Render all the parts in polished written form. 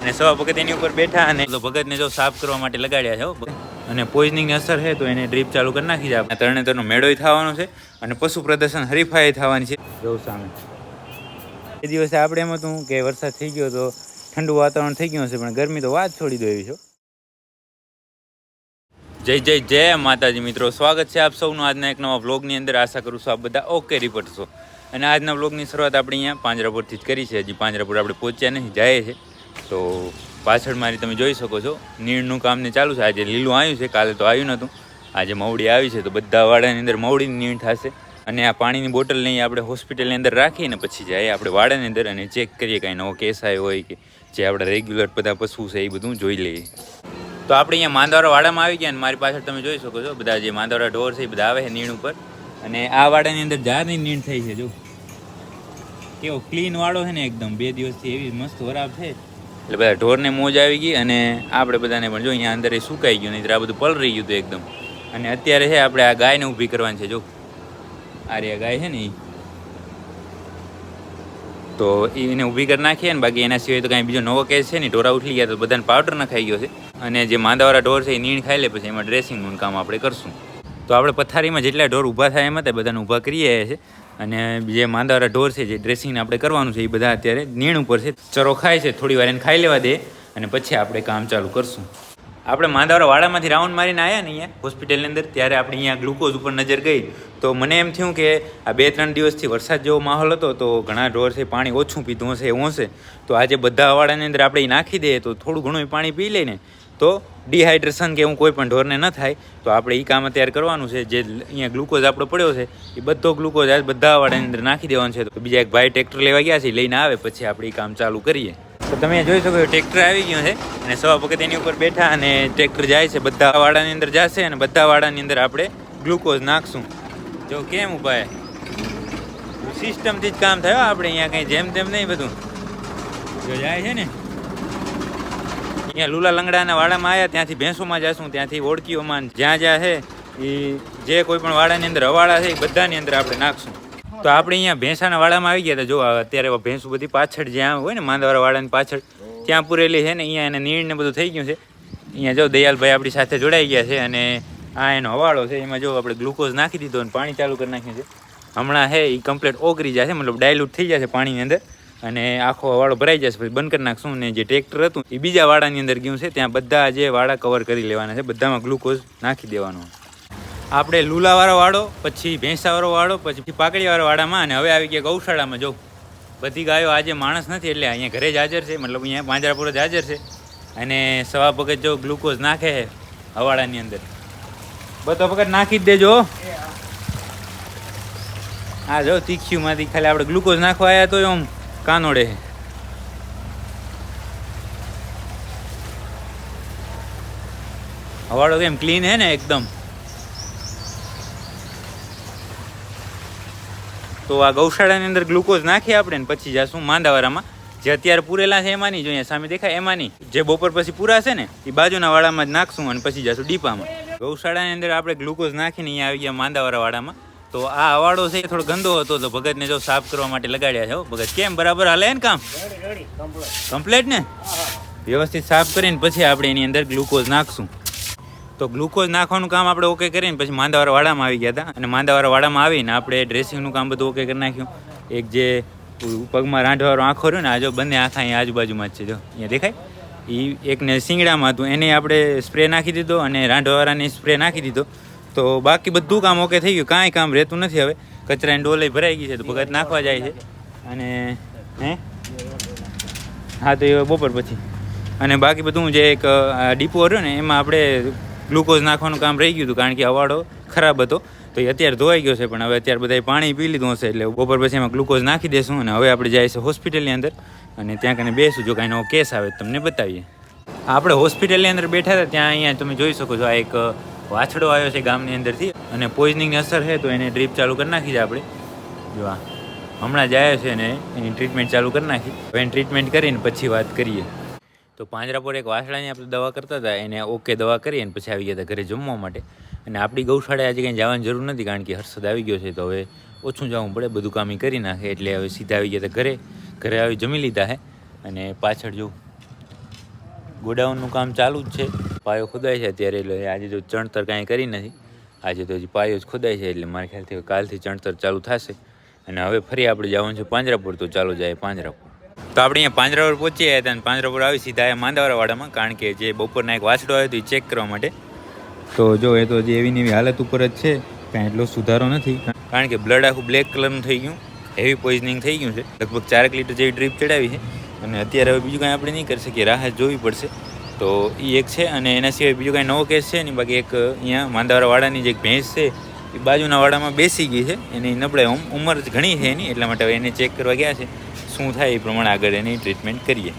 અને સવા ભગત એની ઉપર બેઠા અને તો ભગતને જો સાફ કરવા માટે લગાડ્યા છે હો. અને પોઈઝનિંગની અસર છે તો એને ડ્રીપ ચાલુ કરી નાખી છે. તરણેતરનો મેળોય થવાનો છે અને પશુ પ્રદર્શન હરીફાઈ થવાની છે જો સામે. એ દિવસે આપણે એમ હતું કે વરસાદ થઈ ગયો તો ઠંડુ વાતાવરણ થઈ ગયું હશે, પણ ગરમી તો વાત છોડી દો એવી છે. જય જય જય માતાજી મિત્રો, સ્વાગત છે આપ સૌનું આજના એક નવા વ્લોગની અંદર. આશા કરું છું આપ બધા ઓકે રિપોર્ટ છો. અને આજના વ્લોગની શરૂઆત આપણે અહીંયા પાંજરાપોળથી જ કરી છે. હજી પાંજરાપોળ આપણે પહોંચ્યા નહીં, જાય છે. તો પાછળ મારી તમે જોઈ શકો છો નીણનું કામ ને ચાલુ છે. આજે લીલું આવ્યું છે, કાલે તો આવ્યું નહોતું. આજે મવડી આવી છે તો બધા વાડાની અંદર મવડીની નીણ થશે. અને આ પાણીની બોટલ લઈને આપણે હોસ્પિટલની અંદર રાખીએ ને પછી જાય આપણે વાડાની અંદર અને ચેક કરીએ કાંઈ નવો કેસ આવ્યો હોય કે જે આપણા રેગ્યુલર બધા પશુ છે એ બધું જોઈ લઈએ. તો આપણે અહીંયા માંદવાડા વાડામાં આવી ગયા અને મારી પાછળ તમે જોઈ શકો છો બધા જે માંદવાડા ઢોર છે એ બધા આવે છે નીણ ઉપર. અને આ વાડાની અંદર જારની નીણ થઈ છે. જો કેવો ક્લીન વાડો છે ને એકદમ. 2 દિવસથી એવી મસ્ત વરાપ છે એટલે બધા ઢોરને મોજ આવી ગઈ. અને આપણે બધાને પણ જો અહીંયા અંદર એ સુકાઈ ગયું, નહીં આ બધું પલરી ગયું હતું એકદમ. અને અત્યારે છે આપણે આ ગાયને ઊભી કરવાની છે. જો આ રે ગાય છે ને એ, તો એને ઊભી કરી નાખીએ ને. બાકી એના સિવાય તો કાંઈ બીજો નવો કેસ છે ને. ઢોરા ઉઠલી ગયા તો બધાને પાવડર નખાઈ ગયો છે. અને જે માંદાવાળા ઢોર છે એ નીણ ખાઈ લે પછી એમાં ડ્રેસિંગનું કામ આપણે કરશું. તો આપણે પથારીમાં જેટલા ઢોર ઊભા થાય એમાં બધાને ઊભા કરીએ છીએ. અને જે માંદાવાળા ઢોર છે જે ડ્રેસિંગને આપણે કરવાનું છે એ બધા અત્યારે નીણ ઉપર છે. ચરો ખાય છે, થોડી વાર એને ખાઈ લેવા દે અને પછી આપણે કામ ચાલુ કરશું. આપણે માંદાવાળા વાડામાંથી રાઉન્ડ મારીને આવ્યા ને અહીંયા હોસ્પિટલની અંદર, ત્યારે આપણે અહીંયા ગ્લુકોઝ ઉપર નજર ગઈ તો મને એમ થયું કે આ 2-3 દિવસથી વરસાદ જેવો માહોલ હતો તો ઘણા ઢોર છે પાણી ઓછું પીધું હશે, એવું હશે. તો આજે બધા વાડાની અંદર આપણે એ નાખી દઈએ તો થોડું ઘણું પાણી પી લઈને તો ડિહાઇડ્રેશન કે એવું કોઈ પણ ઢોરને ન થાય. તો આપણે એ કામ અત્યારે કરવાનું છે. જે અહીંયા ગ્લુકોઝ આપણો પડ્યો છે એ બધો ગ્લુકોઝ આજ બધા વાડાની અંદર નાખી દેવાનો છે. તો બીજા એક ભાઈ ટ્રેક્ટર લેવા ગયા છે, લઈને આવે પછી આપણે એ કામ ચાલુ કરીએ. તો તમે જોઈ શકો ટ્રેક્ટર આવી ગયું છે અને સવા ભગત એની ઉપર બેઠા અને ટ્રેક્ટર જાય છે. બધા વાડાની અંદર જશે અને બધા વાડાની અંદર આપણે ગ્લુકોઝ નાખશું. જો કેમ ઉપાય સિસ્ટમથી જ કામ થયો આપણે અહીંયા કંઈ જેમ તેમ નહીં. બધું જો જાય છે ને. અહીંયા લુલા લંગડાના વાડામાં આવ્યા, ત્યાંથી ભેંસોમાં જશું, ત્યાંથી ઓળખીઓમાં જ્યાં જ્યાં છે એ જે કોઈ પણ વાડાની અંદર હવાડા છે એ બધાની અંદર આપણે નાખશું. તો આપણે અહીંયા ભેંસાના વાડામાં આવી ગયા હતા. જો અત્યારે ભેંસું બધી પાછળ જ્યાં હોય ને માંદવાળા વાડાની પાછળ ત્યાં પૂરેલી છે ને. અહીંયા એને નીણ ને બધું થઈ ગયું છે. અહીંયા જો દયાલભાઈ આપણી સાથે જોડાઈ ગયા છે અને આ એનો હવાડો છે. એમાં જો આપણે ગ્લુકોઝ નાખી દીધો અને પાણી ચાલુ કરી નાખ્યું છે. હમણાં છે એ કમ્પ્લીટ ઓગળી જશે, મતલબ ડાયલ્યુટ થઈ જશે પાણીની અંદર અને આખો વાડો ભરાઈ જશે. પછી બંધ કરી નાખશું. ને જે ટ્રેક્ટર હતું એ બીજા વાડાની અંદર ગયું છે, ત્યાં બધા જે વાડા કવર કરી લેવાના છે. બધામાં ગ્લુકોઝ નાખી દેવાનો. આપણે લુલાવાળો વાડો, પછી ભેંસાવાળો વાડો, પછી પાકડીવાળો વાડામાં અને હવે આવી ગયા ગૌશાળામાં. જો બધી ગાયો આજે માણસ નથી એટલે અહીંયા ઘરે જ હાજર છે, મતલબ અહીંયા પાંજરાપોળ જ હાજર છે. અને સવા ભગત જો ગ્લુકોઝ નાખે છે હવાડાની અંદર. બધો ભગત નાખી જ દેજો. હા જો તીખ્યુંમાંથી ખાલી આપણે ગ્લુકોઝ નાખવા આવ્યા તો આમ કાનોડે છે. હવાડો કેમ ક્લીન હે ને એકદમ. તો આ ગૌશાળાની અંદર ગ્લુકોઝ નાખીએ આપણે ને પછી જાશું માંદાવાડામાં. જે અત્યારે પૂરેલા છે એમાંની, જો અહીંયા સામે દેખાય એમાંની, જે બપોર પછી પૂરા છે ને એ બાજુના વાડામાં જ નાખશું અને પછી જાશું ડીપામાં. ગૌશાળાની અંદર આપણે ગ્લુકોઝ નાખીને અહીંયા આવી ગયા માંદાવાળા વાડામાં. તો આ અવાડો છે થોડો ગંદો હતો તો ભગતને જો સાફ કરવા માટે લગાડ્યા છે. ભગત કેમ બરાબર હાલે ને કામ? કમ્પ્લીટ ને? વ્યવસ્થિત સાફ કરીને પછી આપણે એની અંદર ગ્લુકોઝ નાખશું. તો ગ્લુકોઝ નાખવાનું કામ આપણે ઓકે કરીને પછી માંદાવાળા વાડામાં આવી ગયા હતા. અને માંદાવાળા વાડામાં આવીને આપણે ડ્રેસિંગનું કામ બધું ઓકે કરી નાખ્યું. એક જે પગમાં રાંધવાળો આંખો રહ્યો ને, આ જો બંને આંખા અહીંયા આજુબાજુમાં જ છે. જો અહીંયા દેખાય એ એકને શિંગડામાં હતું એને આપણે સ્પ્રે નાખી દીધો અને રાંધવાળાને સ્પ્રે નાખી દીધો. તો બાકી બધું કામ ઓકે થઈ ગયું, કાંઈ કામ રહેતું નથી. હવે કચરાની ડોલે ભરાઈ ગઈ છે તો ભગત નાખવા જાય છે. અને હા તો એ બપોર પછી. અને બાકી બધું જે એક ડીપો રહ્યો ને એમાં આપણે ગ્લુકોઝ નાખવાનું કામ રહી ગયું હતું, કારણ કે હવાડો ખરાબ હતો. તો એ અત્યારે ધોવાઈ ગયો છે, પણ હવે અત્યારે બધાએ પાણી પી લીધું હશે એટલે બપોર પછી એમાં ગ્લુકોઝ નાખી દેશું. અને હવે આપણે જઈએ છીએ હોસ્પિટલની અંદર અને ત્યાં કને બેસું. જો કાંઈ નવો કેસ આવે તમને બતાવીએ. આપણે હોસ્પિટલની અંદર બેઠા હતા ત્યાં અહીંયા તમે જોઈ શકો છો આ એક વાછડો આવ્યો છે ગામની અંદરથી અને પોઈઝનિંગની અસર છે તો એને ડ્રીપ ચાલુ કરી નાખી છે આપણે. જો આ હમણાં જ આવ્યો છે અને એની ટ્રીટમેન્ટ ચાલુ કરી નાખી. હવે એની ટ્રીટમેન્ટ કરીને પછી વાત કરીએ. તો પાંજરાપોળ એક વાછડાની આપણે દવા કરતા હતા, એને ઓકે દવા કરી અને પછી આવી ગયા હતા ઘરે જમવા માટે. અને આપણી ગૌશાળાએ આજે કંઈ જવાની જરૂર નથી, કારણ કે હર્ષદ આવી ગયો છે તો હવે ઓછું જવું પડે, બધું કામ એ કરી નાખે. એટલે હવે સીધા આવી ગયા હતા ઘરે આવી જમી લીધા છે. અને પાછળ જો ગોડાઉનનું કામ ચાલુ જ છે. પાયો ખોદાય છે અત્યારે, એટલે આજે તો ચણતર કાંઈ કરી નથી. આજે તો હજી પાયો જ ખોદાય છે, એટલે મારા ખ્યાલથી કાલથી ચણતર ચાલુ થશે. અને હવે ફરી આપણે જવાનું છે પાંજરાપુર, તો ચાલો જાય પાંજરાપુર. તો આપણે અહીંયા પાંજરાપુર પહોંચી ગયા હતા અને પાંજરાપુર આવી સીધા આવ્યા માંદાવાળામાં, કારણ કે જે બપોરના એક વાછડો આવ્યો હતો એ ચેક કરવા માટે. તો જો એ તો જે એવી હાલત ઉપર જ છે, કાંઈ એટલો સુધારો નથી, કારણ કે બ્લડ આખું બ્લેક કલરનું થઈ ગયું, હેવી પોઈઝનિંગ થઈ ગયું છે. લગભગ 4 લીટર જેવી ડ્રીપ ચડાવી છે. અને અત્યારે હવે બીજું કાંઈ આપણે નહીં કરી શકીએ, રાહ જોવી પડશે. તો એ એક છે. અને એના સિવાય બીજું કાંઈ નવો કેસ છે નહીં. બાકી એક અહીંયા માંદાવાળાની જે એક ભેંસ છે એ બાજુના વાડામાં બેસી ગઈ છે. એની નબળાઈ ઉંમર ઘણી છે એની, એટલા માટે હવે એને ચેક કરવા ગયા છે. શું થાય એ પ્રમાણે આગળ એની ટ્રીટમેન્ટ કરીએ.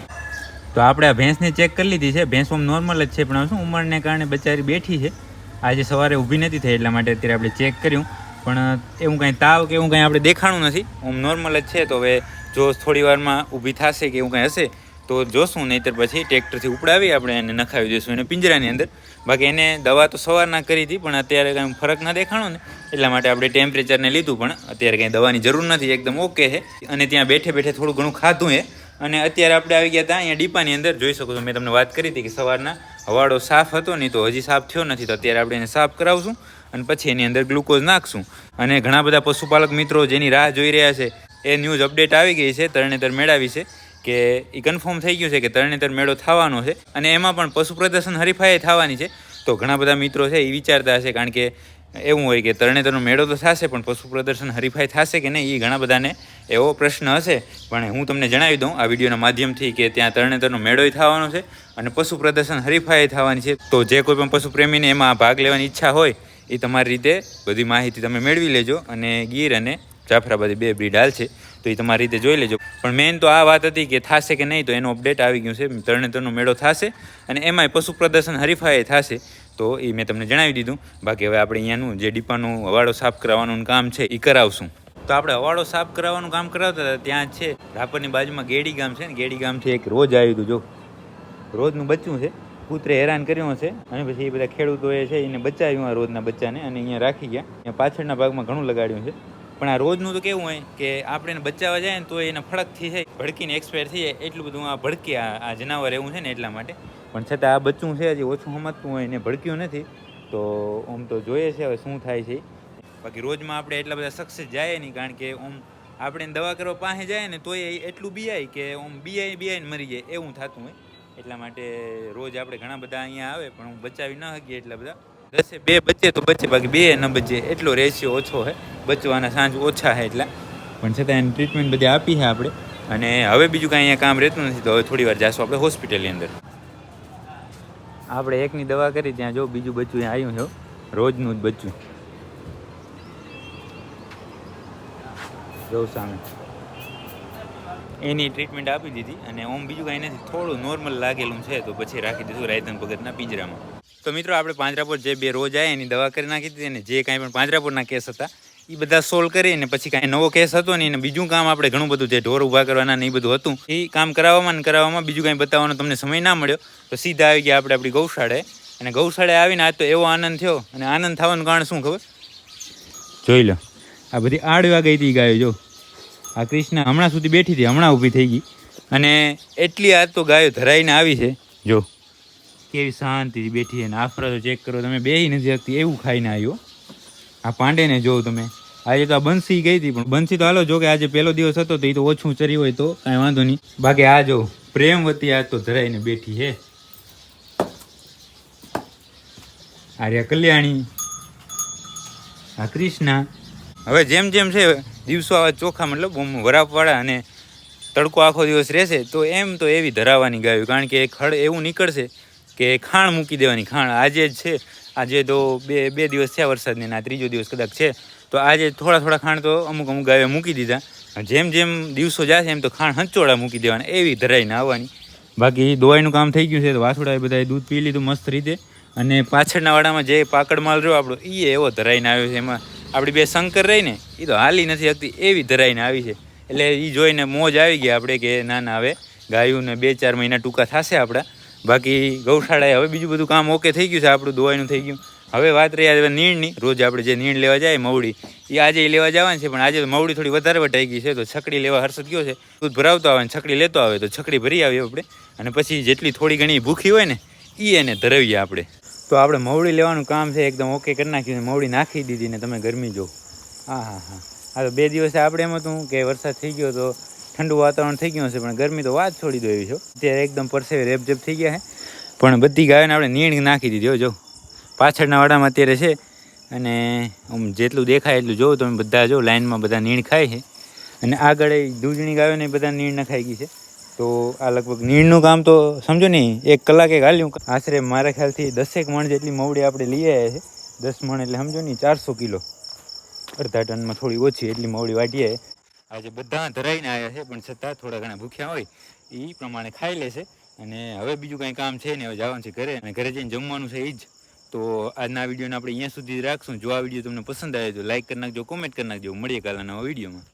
તો આપણે આ ભેંસને ચેક કરી લીધી છે. ભેંસ આમ નોર્મલ જ છે, પણ શું ઉંમરને કારણે બચારી બેઠી છે. આજે સવારે ઊભી નથી થઈ, એટલા માટે અત્યારે આપણે ચેક કર્યું. પણ એવું કાંઈ તાવ કે એવું કાંઈ આપણે દેખાણું નથી, આમ નોર્મલ જ છે. તો હવે જો થોડી વારમાં ઊભી થશે કે એવું કાંઈ હશે તો જોશું, નહીંતર પછી ટ્રેક્ટરથી ઉપડાવી આપણે એને નખાવી દઈશું એને પિંજરાની અંદર. બાકી એને દવા તો સવારના કરી હતી, પણ અત્યારે કાંઈ ફરક ના દેખાણો ને, એટલા માટે આપણે ટેમ્પરેચરને લીધું. પણ અત્યારે કંઈ દવાની જરૂર નથી, એકદમ ઓકે છે. અને ત્યાં બેઠે બેઠે થોડું ઘણું ખાધું છે. અને અત્યારે આપણે આવી ગયા હતા અહીંયા ડીપાની અંદર. જોઈ શકો છો, મેં તમને વાત કરી હતી કે સવારના હવાડો સાફ હતો નહીં, તો હજી સાફ થયો નથી. તો અત્યારે આપણે એને સાફ કરાવશું અને પછી એની અંદર ગ્લુકોઝ નાખશું. અને ઘણા બધા પશુપાલક મિત્રો જેની રાહ જોઈ રહ્યા છે, એ ન્યૂઝ અપડેટ આવી ગઈ છે તરણેતર મેળાવી છે, કે એ કન્ફર્મ થઈ ગયું છે કે તરણેતર મેળો થવાનો છે. અને એમાં પણ પશુ પ્રદર્શન હરીફાઈ થવાની છે. તો ઘણા બધા મિત્રો છે એ વિચારતા હશે, કારણ કે એવું હોય કે તરણેતરનો મેળો તો થશે, પણ પશુ પ્રદર્શન હરીફાઈ થશે કે નહીં, એ ઘણા બધાને એવો પ્રશ્ન હશે. પણ હું તમને જણાવી દઉં આ વિડીયોના માધ્યમથી કે ત્યાં તરણેતરનો મેળોય થવાનો છે અને પશુ પ્રદર્શન હરીફાઈ થવાની છે. તો જે કોઈ પણ પશુ પ્રેમીને એમાં ભાગ લેવાની ઈચ્છા હોય એ તમારી રીતે બધી માહિતી તમે મેળવી લેજો. અને ગીર અને જાફરાબાદી 2 બ્રીડ હાલ છે, તો એ તમારી રીતે જોઈ લેજો. પણ મેઇન તો આ વાત હતી કે થશે કે નહીં, તો એનું અપડેટ આવી ગયું છે. તરણેતરનો મેળો થશે અને એમાંય પશુ પ્રદર્શન હરીફાઈ થશે. તો એ મેં તમને જણાવી દીધું. બાકી હવે આપણે અહીંયાનું જે ડીપાનું હવાડો સાફ કરાવવાનું કામ છે એ કરાવશું. તો આપણે હવાડો સાફ કરાવવાનું કામ કરાવતા હતા ત્યાં છે રાપરની બાજુમાં ગેડી ગામ છે ને, ગેડી ગામથી એક રોજ આવ્યું હતું. જો રોજનું બચ્ચું છે, કૂતરે હેરાન કર્યું હશે અને પછી એ બધા ખેડૂતોએ છે એને બચાવ્યું આ રોજના બચ્ચાને અને અહીંયા રાખી ગયા. અહીંયા પાછળના ભાગમાં ઘણું લગાડ્યું છે. પણ આ રોજનું તો કેવું હોય કે આપણે એને બચાવવા જાય ને તો એને ફળકથી છે ભડકીને એક્સપાયર થઈ જાય. એટલું બધું આ ભડકે આ જનાવર એવું છે ને, એટલા માટે. પણ છતાં આ બચ્ચું છે હજી ઓછું સમજતું હોય એને ભડક્યું નથી. તો આમ તો જોઈએ છે હવે શું થાય છે. બાકી રોજમાં આપણે એટલા બધા સક્સેસ જાય નહીં, કારણ કે આમ આપણે દવા કરવા પાસે જાય ને તો એ એટલું બિયાય કે આમ બિયાઈને મરી જાય એવું થતું હોય. એટલા માટે રોજ આપણે ઘણા બધા અહીંયા આવે, પણ હું બચાવી ન શકીએ એટલા બધા. 10 2 બચે તો બચે, બાકી 2 ન બચે એટલો રેશિયો ઓછો છે. બચવાના સાંજ ઓછા છે એટલા. પણ છતાં એની ટ્રીટમેન્ટ બધી આપી છે આપણે. અને હવે બીજું કાંઈ અહીંયા કામ રહેતું નથી, તો હવે થોડી વાર જઈશું આપણે હોસ્પિટલની અંદર. આપણે એકની દવા કરી, ત્યાં જો બીજું બચ્ચું આવ્યું છે, રોજનું જ બચ્ચું જો સામે. એની ટ્રીટમેન્ટ આપી દીધી અને ઓમ બીજું કાંઈ નથી, થોડું નોર્મલ લાગેલું છે, તો પછી રાખી દીધું રાયધન ભગતના પિંજરામાં. તો મિત્રો આપણે પાંજરાપુર જે 2 રોજ આવ્યા એની દવા કરી નાખી દીધી. અને જે કાંઈ પણ પાંજરાપુરના કેસ હતા એ બધા સોલ્વ કરીને પછી કાંઈ નવો કેસ હતો નહીં. અને બીજું કામ આપણે ઘણું બધું જે ઢોર ઊભા કરવાના ને એ બધું હતું, એ કામ કરાવવામાં બીજું કાંઈ બતાવવાનો તમને સમય ના મળ્યો. તો સીધા આવી ગયા આપણે આપણી ગૌશાળાએ. અને ગૌશાળાએ આવીને આજ તો એવો આનંદ થયો. અને આનંદ થવાનું કારણ શું ખબર? જોઈ લો, આ બધી આડવા ગઈ હતી ગાયો. જો આ કૃષ્ણા હમણાં સુધી બેઠી હતી, હમણાં ઊભી થઈ ગઈ. અને એટલી આજ તો ગાયો ધરાઈને આવી છે. જો કેવી શાંતિથી બેઠી છે. અને આફરા તો ચેક કરો તમે, બેહી નથી શકતી એવું ખાઈને આવ્યો. આ પાંડેને જોઉં તમે, આજે તો આ બંસી ગઈ હતી, પણ બંસી તો હાલો જો કે આજે પહેલો દિવસ હતો તો એ તો ઓછું ચરી હોય તો કાંઈ વાંધો નહીં. બાકી આ જો પ્રેમવતી આજ તો ધરાઈને બેઠી છે. આર્યા કલ્યાણી, આ કૃષ્ણા. હવે જેમ જેમ છે દિવસો આવા ચોખ્ખા, મતલબ વરાપવાળા અને તડકો આખો દિવસ રહેશે તો એમ તો એવી ધરાવવાની ગાયું. કારણ કે ખડ એવું નીકળશે કે ખાણ મૂકી દેવાની. ખાણ આજે જ છે, આજે તો બે દિવસ થયા વરસાદને, ના 3જો દિવસ કદાચ છે. તો આજે થોડા ખાણ તો અમુક ગાયો મૂકી દીધા. જેમ જેમ દિવસો જશે એમ તો ખાણ હંચોળા મૂકી દેવાના, એવી ધરાઈને આવવાની. બાકી દવાઈનું કામ થઈ ગયું છે. તો વાસુડાએ બધાએ દૂધ પી લીધું મસ્ત રીતે. અને પાછળના વાડામાં જે પાકડ માલ રહ્યો આપણો, એ એવો ધરાઈને આવ્યો છે. એમાં આપણી 2 શંકર રહીને એ તો હાલી નથી શકતી એવી ધરાઈને આવી છે. એટલે એ જોઈને મોજ આવી ગયા આપણે કે ના હવે ગાયુંને 2-4 મહિના ટૂંકા થશે આપણા. બાકી ગૌશાળાએ હવે બીજું બધું કામ ઓકે થઈ ગયું છે. આપણું દવાઈનું થઈ ગયું. હવે વાત રહી હવે નીણની. રોજ આપણે જે નીણ લેવા જાય મવડી, એ આજે લેવા જવાની છે. પણ આજે મવડી થોડી વધારે વટાઈ ગઈ છે, તો છકડી લેવા હર્ષદ ગયો છે. દૂધ ભરાવતો આવે ને છકડી લેતો આવે, તો છકડી ભરી આવી આપણે. અને પછી જેટલી થોડી ઘણી ભૂખી હોય ને એ એને ધરાવીએ આપણે. તો આપણે મવડી લેવાનું કામ છે એકદમ ઓકે કરી નાખ્યું. મવડી નાખી દીધી ને તમે ગરમી જો. હા હા હા હા. તો 2 દિવસે આપણે એમ હતું કે વરસાદ થઈ ગયો તો ઠંડુ વાતાવરણ થઈ ગયું હશે, પણ ગરમી તો વાત છોડી દો એવી છો. અત્યારે એકદમ પરસેવે રેપઝેપ થઈ ગયા છે. પણ બધી ગાયોને આપણે નીણ નાખી દીધી. જો પાછળના વાડામાં અત્યારે છે, અને આમ જેટલું દેખાય એટલું જોવો તમે. બધા જો લાઈનમાં બધા નીણ ખાય છે, અને આગળ દૂધણી ગાયોને બધા નીણ નખાઈ ગઈ છે. તો આ લગભગ નીણનું કામ તો સમજો ને 1 કલાકે હાલ્યું. આશરે મારા ખ્યાલથી 10 મણ જેટલી મવડી આપણે લઈ આવ્યા છે. 10 મણ એટલે સમજો ને 400 કિલો. અડધા ટનમાં થોડી ઓછી એટલી મવડી વાટીએ. આજે બધા ધરાઈને આવ્યા છે, પણ છતાં થોડા ઘણા ભૂખ્યા હોય એ પ્રમાણે ખાઈ લેશે. અને હવે બીજું કાંઈ કામ છે ને, હવે જવાનું છે ઘરે, અને ઘરે જઈને જમવાનું છે એ જ. તો આજના વિડીયોને આપણે અહીંયા સુધી રાખશું. જો આ વિડીયો તમને પસંદ આવે તો લાઈક કરી નાખજો, કોમેન્ટ કરી નાખજો. મળીએ કાલના નવા વિડીયોમાં.